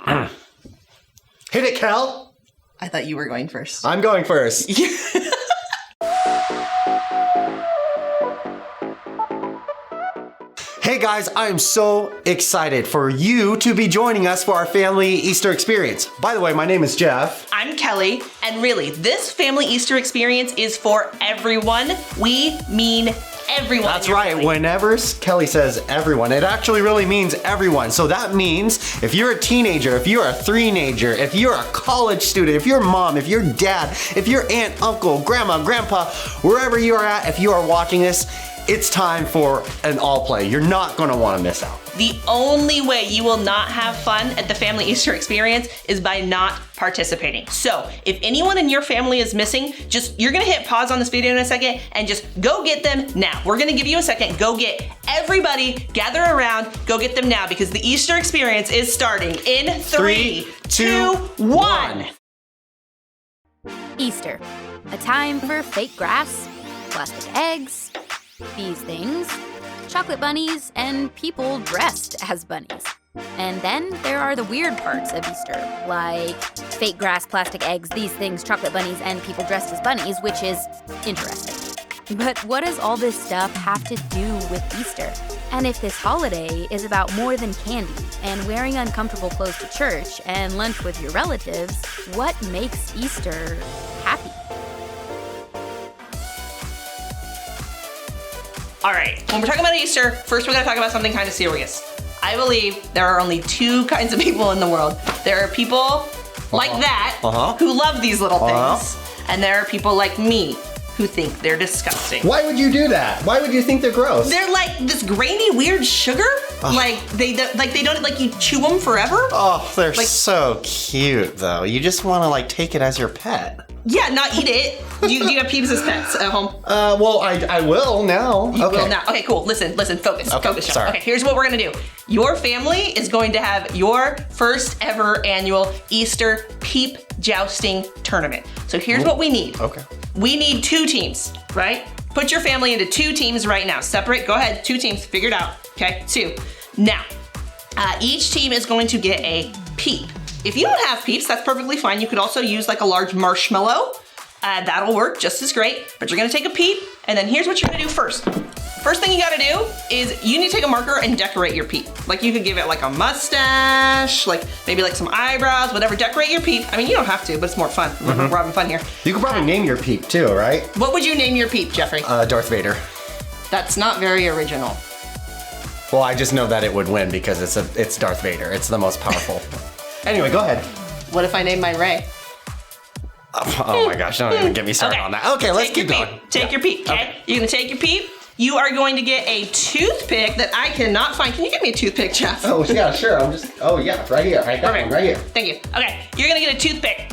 Hit it, Cal. I thought you were going first. I'm going first. Hey guys, I am so excited for you to be joining us for our family Easter experience. By the way, my name is Jeff. I'm Kelly, and really, this family Easter experience is for everyone. We mean everyone. That's right. Family. Whenever Kelly says everyone, it actually really means everyone. So that means if you're a teenager, if you're a three-nager, if you're a college student, if you're mom, if you're dad, if you're aunt, uncle, grandma, grandpa, wherever you are at, if you are watching this, it's time for an all play. You're not gonna wanna miss out. The only way you will not have fun at the family Easter experience is by not participating. So if anyone in your family is missing, you're gonna hit pause on this video in a second and just go get them now. We're gonna give you a second. Go get everybody, gather around, go get them now because the Easter experience is starting in 3, 2, 1. Easter, a time for fake grass, plastic eggs, these things, chocolate bunnies, and people dressed as bunnies. And then there are the weird parts of Easter, like fake grass, plastic eggs, these things, chocolate bunnies, and people dressed as bunnies, which is interesting. But what does all this stuff have to do with Easter? And if this holiday is about more than candy and wearing uncomfortable clothes to church and lunch with your relatives, what makes Easter happy? All right, when we're talking about Easter, first we're gonna talk about something kind of serious. I believe there are only two kinds of people in the world. There are people like that who love these little things, and there are people like me who think they're disgusting. Why would you do that? Why would you think they're gross? They're like this grainy, weird sugar. Like they don't like you chew them forever. Oh, they're so cute though. You just want to like take it as your pet. Yeah, not eat it. Do you have peeps as pets at home? Well, I will now. You will now. Okay, cool. Listen, focus. Okay, Focus, Jeff. sorry. Okay, here's what we're gonna do. Your family is going to have your first ever annual Easter peep jousting tournament. So here's what we need. Okay. We need 2 teams, right? Put your family into 2 teams right now. Separate, go ahead, 2 teams, figure it out. Okay, 2. Now, each team is going to get a peep. If you don't have peeps, that's perfectly fine. You could also use like a large marshmallow. That'll work just as great, but you're gonna take a peep, and then here's what you're gonna do first. First thing you gotta do is you need to take a marker and decorate your peep. Like you could give it like a mustache, like maybe like some eyebrows, whatever, decorate your peep. I mean, you don't have to, but it's more fun. We're having fun here. You could probably name your peep too, right? What would you name your peep, Jeffrey? Darth Vader. That's not very original. Well, I just know that it would win because it's Darth Vader. It's the most powerful. Anyway, go ahead. What if I name mine Ray? Oh my gosh, don't even get me started on that. Okay, let's keep going. Take your peep, okay? You're gonna take your peep. You are going to get a toothpick that I cannot find. Can you get me a toothpick, Jeff? Oh, yeah, sure. Oh, yeah, right here. I got one right here. Thank you. Okay, you're gonna get a toothpick.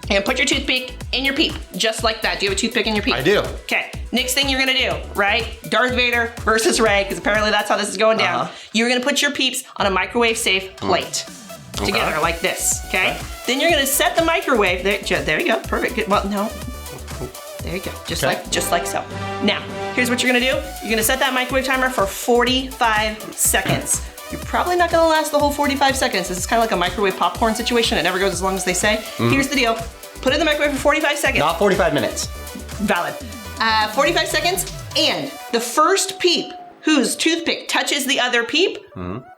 You're gonna put your toothpick in your peep, just like that. Do you have a toothpick in your peep? I do. Okay, next thing you're gonna do, right? Darth Vader versus Ray, because apparently that's how this is going down. You're gonna put your peeps on a microwave safe plate. Together like this, okay? Then you're gonna set the microwave, there you go, perfect, good, well, no. There you go, just like so. Now, here's what you're gonna do. You're gonna set that microwave timer for 45 seconds. You're probably not gonna last the whole 45 seconds. This is kind of like a microwave popcorn situation. It never goes as long as they say. Here's the deal. Put it in the microwave for 45 seconds. Not 45 minutes. Valid. 45 seconds, and the first peep whose toothpick touches the other peep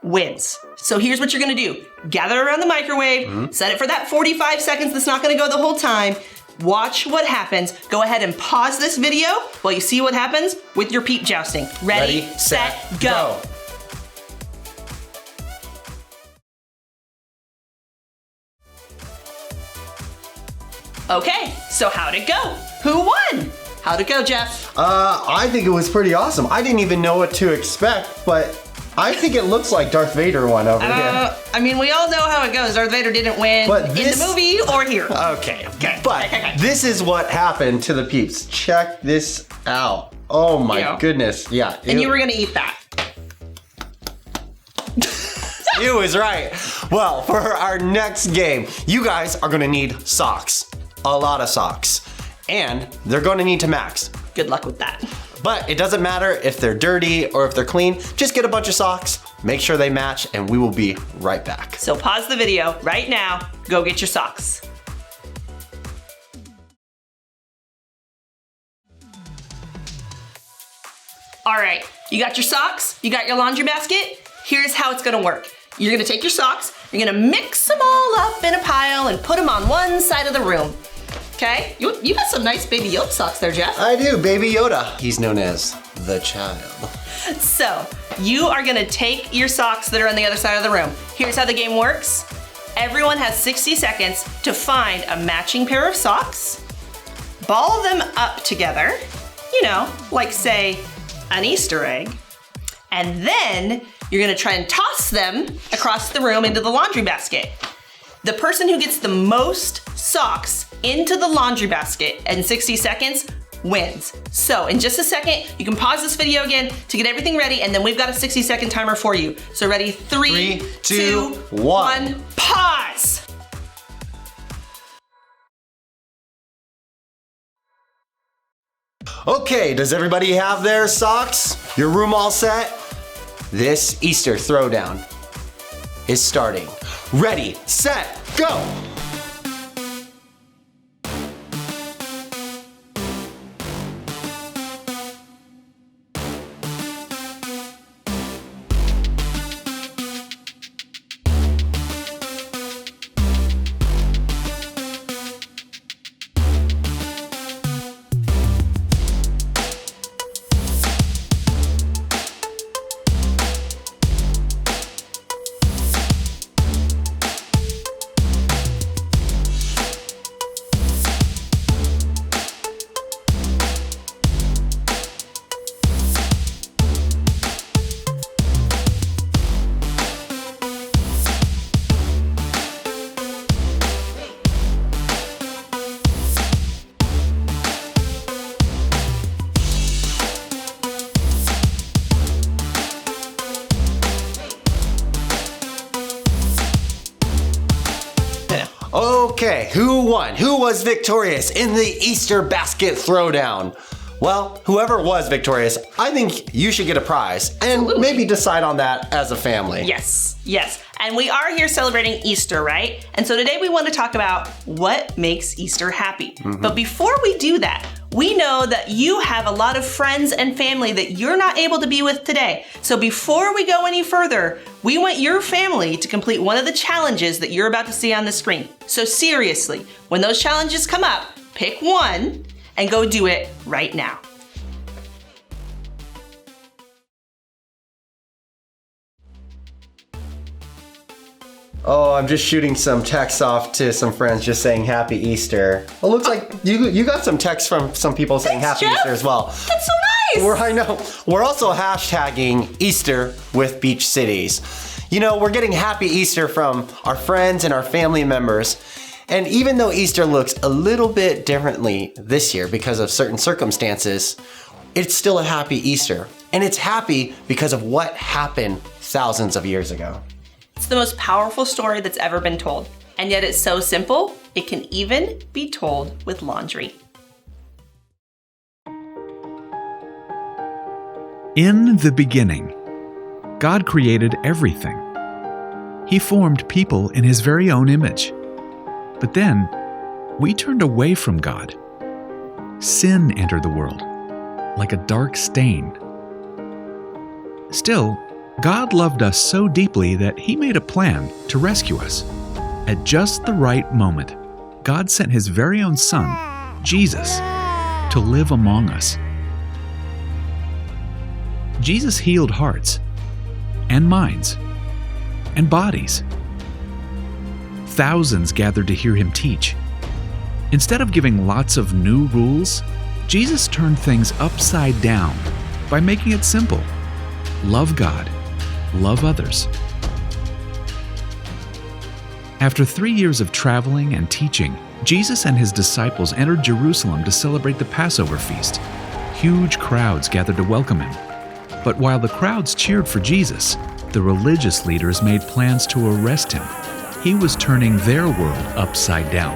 wins. So here's what you're gonna do. Gather around the microwave, set it for that 45 seconds that's not gonna go the whole time. Watch what happens. Go ahead and pause this video while you see what happens with your peep jousting. Ready, set, go. Okay, so how'd it go? Who won? How'd it go, Jeff? I think it was pretty awesome. I didn't even know what to expect, but I think it looks like Darth Vader won over here. I mean, we all know how it goes. Darth Vader didn't win in the movie or here. Okay. But this is what happened to the peeps. Check this out. Oh my goodness. Yeah. And you were gonna eat that. You was right. Well, for our next game, you guys are gonna need socks. A lot of socks. And they're gonna need to max. Good luck with that. But it doesn't matter if they're dirty or if they're clean. Just get a bunch of socks, make sure they match, and we will be right back. So pause the video right now, go get your socks. All right, you got your socks, you got your laundry basket. Here's how it's gonna work. You're gonna take your socks, you're gonna mix them all up in a pile and put them on one side of the room. Okay, you got some nice Baby Yoda socks there, Jeff. I do, Baby Yoda. He's known as the child. So, you are gonna take your socks that are on the other side of the room. Here's how the game works. Everyone has 60 seconds to find a matching pair of socks, ball them up together, you know, like say, an Easter egg, and then you're gonna try and toss them across the room into the laundry basket. The person who gets the most socks into the laundry basket in 60 seconds wins. So in just a second, you can pause this video again to get everything ready, and then we've got a 60-second timer for you. So ready, 3, 2, 1, pause. Okay, does everybody have their socks? Your room all set? This Easter throwdown is starting. Ready, set, go! Okay, who won? Who was victorious in the Easter basket throwdown? Well, whoever was victorious, I think you should get a prize and maybe decide on that as a family. Yes, yes. And we are here celebrating Easter, right? And so today we want to talk about what makes Easter happy. But before we do that, we know that you have a lot of friends and family that you're not able to be with today. So before we go any further, we want your family to complete one of the challenges that you're about to see on the screen. So seriously, when those challenges come up, pick one and go do it right now. Oh, I'm just shooting some texts off to some friends just saying Happy Easter. Well, looks like you got some texts from some people saying Thanks, Happy Jeff. Easter as well. That's so nice! I know. We're also hashtagging Easter with Beach Cities. You know, we're getting Happy Easter from our friends and our family members. And even though Easter looks a little bit differently this year because of certain circumstances, it's still a happy Easter. And it's happy because of what happened thousands of years ago. It's the most powerful story that's ever been told. And yet it's so simple, it can even be told with laundry. In the beginning, God created everything. He formed people in His very own image. But then, we turned away from God. Sin entered the world, like a dark stain. Still, God loved us so deeply that He made a plan to rescue us. At just the right moment, God sent His very own Son, Jesus, to live among us. Jesus healed hearts, and minds, and bodies. Thousands gathered to hear Him teach. Instead of giving lots of new rules, Jesus turned things upside down by making it simple. Love God, love others. After 3 years of traveling and teaching, Jesus and His disciples entered Jerusalem to celebrate the Passover feast. Huge crowds gathered to welcome Him. But while the crowds cheered for Jesus, the religious leaders made plans to arrest Him. He was turning their world upside down,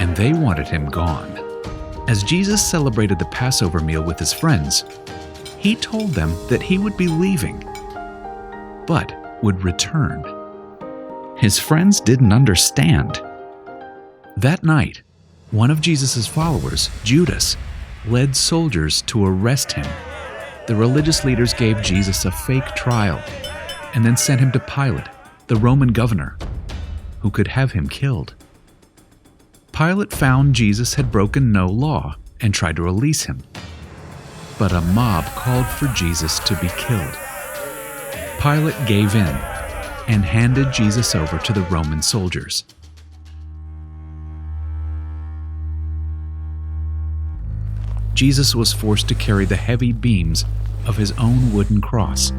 and they wanted Him gone. As Jesus celebrated the Passover meal with His friends, He told them that He would be leaving. but would return. His friends didn't understand. That night, one of Jesus' followers, Judas, led soldiers to arrest him. The religious leaders gave Jesus a fake trial and then sent him to Pilate, the Roman governor, who could have him killed. Pilate found Jesus had broken no law and tried to release him. But a mob called for Jesus to be killed. Pilate gave in and handed Jesus over to the Roman soldiers. Jesus was forced to carry the heavy beams of his own wooden cross.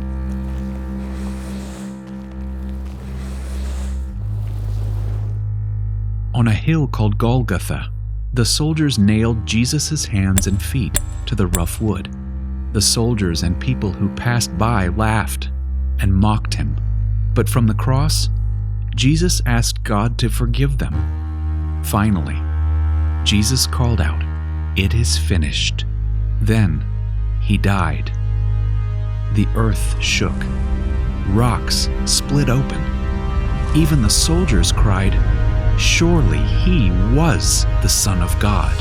On a hill called Golgotha, the soldiers nailed Jesus' hands and feet to the rough wood. The soldiers and people who passed by laughed and mocked him. But from the cross, Jesus asked God to forgive them. Finally, Jesus called out, "It is finished." Then he died. The earth shook. Rocks split open. Even the soldiers cried, "Surely he was the Son of God."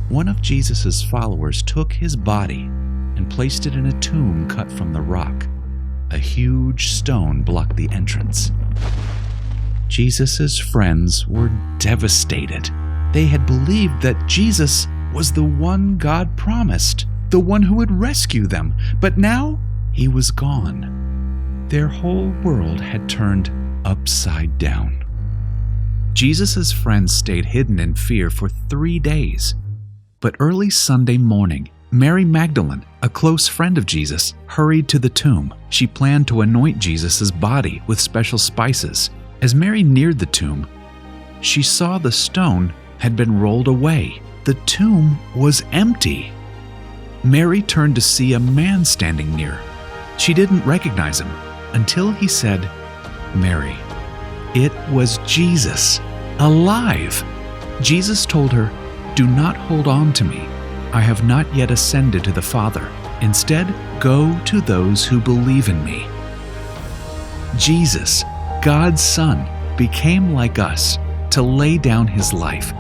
One of Jesus' followers took his body and placed it in a tomb cut from the rock. A huge stone blocked the entrance. Jesus' friends were devastated. They had believed that Jesus was the one God promised, the one who would rescue them, but now he was gone. Their whole world had turned upside down. Jesus' friends stayed hidden in fear for 3 days. But early Sunday morning, Mary Magdalene, a close friend of Jesus, hurried to the tomb. She planned to anoint Jesus' body with special spices. As Mary neared the tomb, she saw the stone had been rolled away. The tomb was empty. Mary turned to see a man standing near. She didn't recognize him until he said, "Mary." It was Jesus, alive. Jesus told her, "Do not hold on to me. I have not yet ascended to the Father. Instead, go to those who believe in me." Jesus, God's Son, became like us to lay down his life.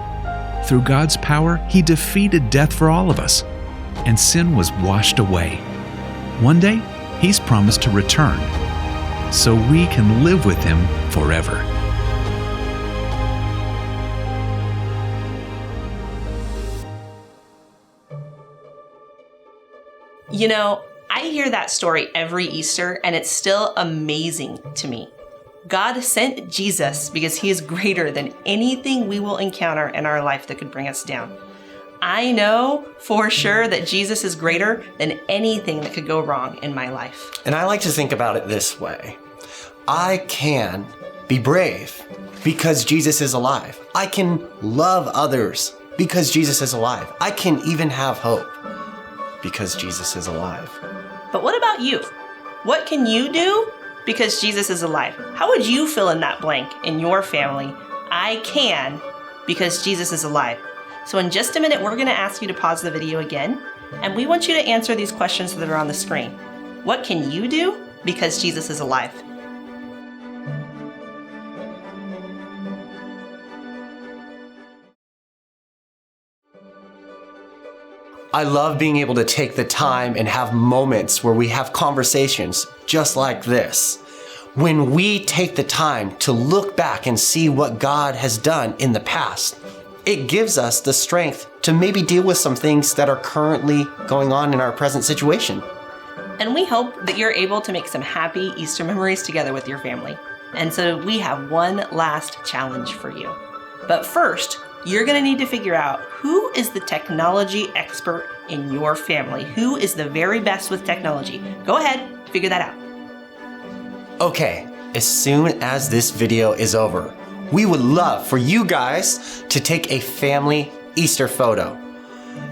Through God's power, he defeated death for all of us, and sin was washed away. One day, he's promised to return, so we can live with him forever. You know, I hear that story every Easter, and it's still amazing to me. God sent Jesus because he is greater than anything we will encounter in our life that could bring us down. I know for sure that Jesus is greater than anything that could go wrong in my life. And I like to think about it this way. I can be brave because Jesus is alive. I can love others because Jesus is alive. I can even have hope because Jesus is alive. But what about you? What can you do because Jesus is alive? How would you fill in that blank in your family? I can because Jesus is alive. So in just a minute, we're going to ask you to pause the video again, and we want you to answer these questions that are on the screen. What can you do because Jesus is alive? I love being able to take the time and have moments where we have conversations just like this. When we take the time to look back and see what God has done in the past, it gives us the strength to maybe deal with some things that are currently going on in our present situation. And we hope that you're able to make some happy Easter memories together with your family. And so we have one last challenge for you. But first, you're going to need to figure out who is the technology expert in your family. Who is the very best with technology? Go ahead, figure that out. Okay, as soon as this video is over, we would love for you guys to take a family Easter photo.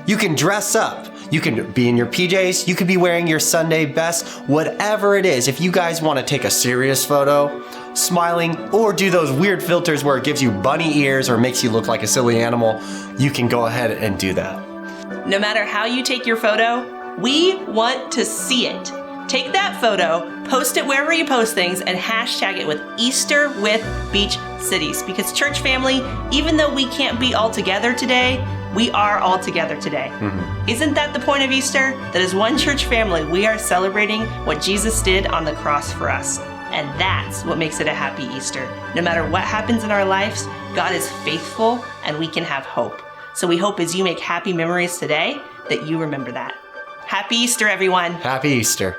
You can dress up. You can be in your PJs. You could be wearing your Sunday best, whatever it is. If you guys want to take a serious photo, smiling, or do those weird filters where it gives you bunny ears or makes you look like a silly animal, you can go ahead and do that. No matter how you take your photo, we want to see it. Take that photo, post it wherever you post things, and hashtag it with Easter with Beach Cities. Because church family, even though we can't be all together today, we are all together today. Isn't that the point of Easter? That as one church family, we are celebrating what Jesus did on the cross for us. And that's what makes it a happy Easter. No matter what happens in our lives, God is faithful and we can have hope. So we hope as you make happy memories today that you remember that. Happy Easter, everyone. Happy Easter.